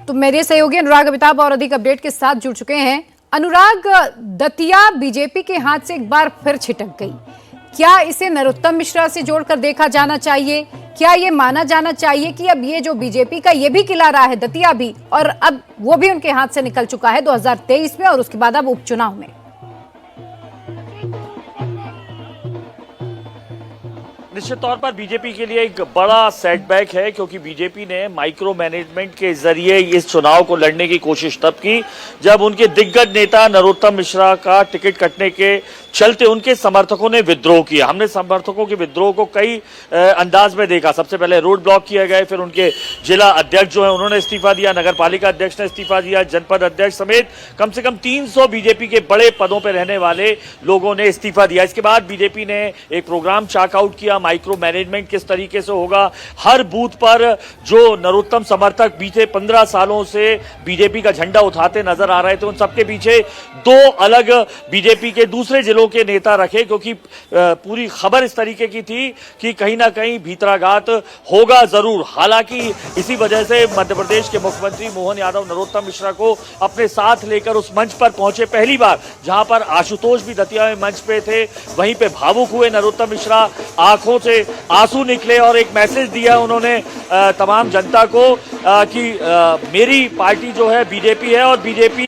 तो मेरे सहयोगी अनुराग अमिताभ और अधिक अपडेट के साथ जुड़ चुके हैं। अनुराग, दतिया बीजेपी के हाथ से एक बार फिर छिटक गई। क्या इसे नरोत्तम मिश्रा से जोड़कर देखा जाना चाहिए? क्या ये माना जाना चाहिए कि अब ये जो बीजेपी का ये भी किला रहा है दतिया भी, और अब वो भी उनके हाथ से निकल चुका है 2023 में और उसके बाद अब उपचुनाव में? निश्चित तौर पर बीजेपी के लिए एक बड़ा सेटबैक है, क्योंकि बीजेपी ने माइक्रो मैनेजमेंट के जरिए इस चुनाव को लड़ने की कोशिश तब की जब उनके दिग्गज नेता नरोत्तम मिश्रा का टिकट कटने के चलते उनके समर्थकों ने विद्रोह किया। हमने समर्थकों के विद्रोह को कई अंदाज में देखा। सबसे पहले रोड ब्लॉक किए गए, फिर उनके जिला अध्यक्ष जो है उन्होंने इस्तीफा दिया, नगर पालिका अध्यक्ष ने इस्तीफा दिया, जनपद अध्यक्ष समेत कम से कम 300 बीजेपी के बड़े पदों पर रहने वाले लोगों ने इस्तीफा दिया। इसके बाद बीजेपी ने एक प्रोग्राम चाक आउट किया, माइक्रो मैनेजमेंट किस तरीके से होगा। हर बूथ पर जो नरोत्तम समर्थक बीते 15 सालों से बीजेपी का झंडा उठाते नजर आ रहे थे, उन सबके पीछे 2 अलग बीजेपी के दूसरे जिलों के नेता रखे, क्योंकि पूरी खबर इस तरीके की थी कि कहीं ना कहीं भीतराघात होगा जरूर। हालांकि इसी वजह से मध्य प्रदेश के मुख्यमंत्री मोहन यादव नरोत्तम मिश्रा को अपने साथ लेकर उस मंच पर पहुंचे। पहली बार जहां पर आशुतोष भी दतिया में मंच पे थे, वहीं पे भावुक हुए नरोत्तम मिश्रा, आंखों से आंसू निकले और एक मैसेज दिया उन्होंने तमाम जनता को कि मेरी पार्टी जो है बीजेपी है और बीजेपी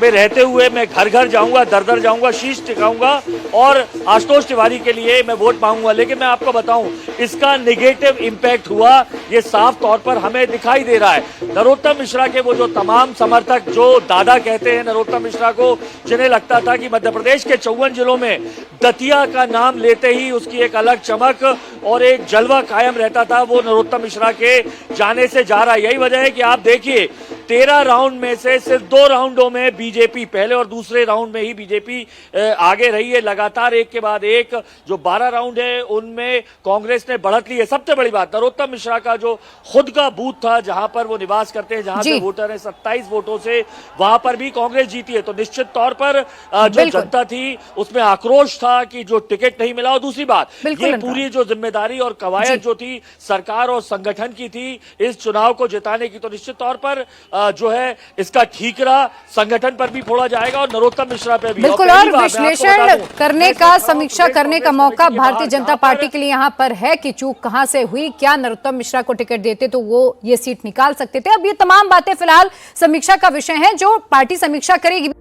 में रहते हुए मैं घर घर जाऊंगा, दर दर जाऊंगा, शीश टिकाऊंगा और आशुतोष तिवारी के लिए मैं वोट मांगूंगा। लेकिन मैं आपको बताऊं, इसका नेगेटिव इंपैक्ट हुआ, ये साफ तौर पर हमें दिखाई दे रहा है। नरोत्तम मिश्रा के वो जो तमाम समर्थक जो दादा कहते हैं नरोत्तम मिश्रा को, जिन्हें लगता था कि मध्य प्रदेश के 54 जिलों में दतिया का नाम लेते ही उसकी एक अलग चमक और एक जलवा कायम रहता था, वो नरोत्तम मिश्रा के जाने से जा रहा है। यही वजह है कि आप देखिए 13 राउंड में से सिर्फ 2 राउंडों में बीजेपी, पहले और दूसरे राउंड में ही बीजेपी आगे रही है लगातार, एक के बाद एक। जो 12 राउंड है उनमें कांग्रेस ने बढ़त ली है। सबसे बड़ी बात, नरोत्तम मिश्रा का जो खुद का बूथ था जहां पर वो निवास करते हैं, जहां से वोटर है 27 वोटों से, वहां पर भी कांग्रेस जीती है। तो निश्चित तौर पर जो जनता थी उसमें आक्रोश था कि जो टिकट नहीं मिला। और दूसरी बात, ये पूरी जो जिम्मेदारी और कवायद जो थी सरकार और संगठन की थी इस चुनाव को जिताने की, तो निश्चित तौर पर जो है इसका ठीकरा संगठन पर भी फोड़ा जाएगा और नरोत्तम मिश्रा पे भी। बिल्कुल, और विश्लेषण करने का, समीक्षा करने का मौका भारतीय जनता पार्टी के लिए यहाँ पर है कि चूक कहां से हुई। क्या नरोत्तम मिश्रा को टिकट देते तो वो ये सीट निकाल सकते थे? अब ये तमाम बातें फिलहाल समीक्षा का विषय है, जो पार्टी समीक्षा करेगी।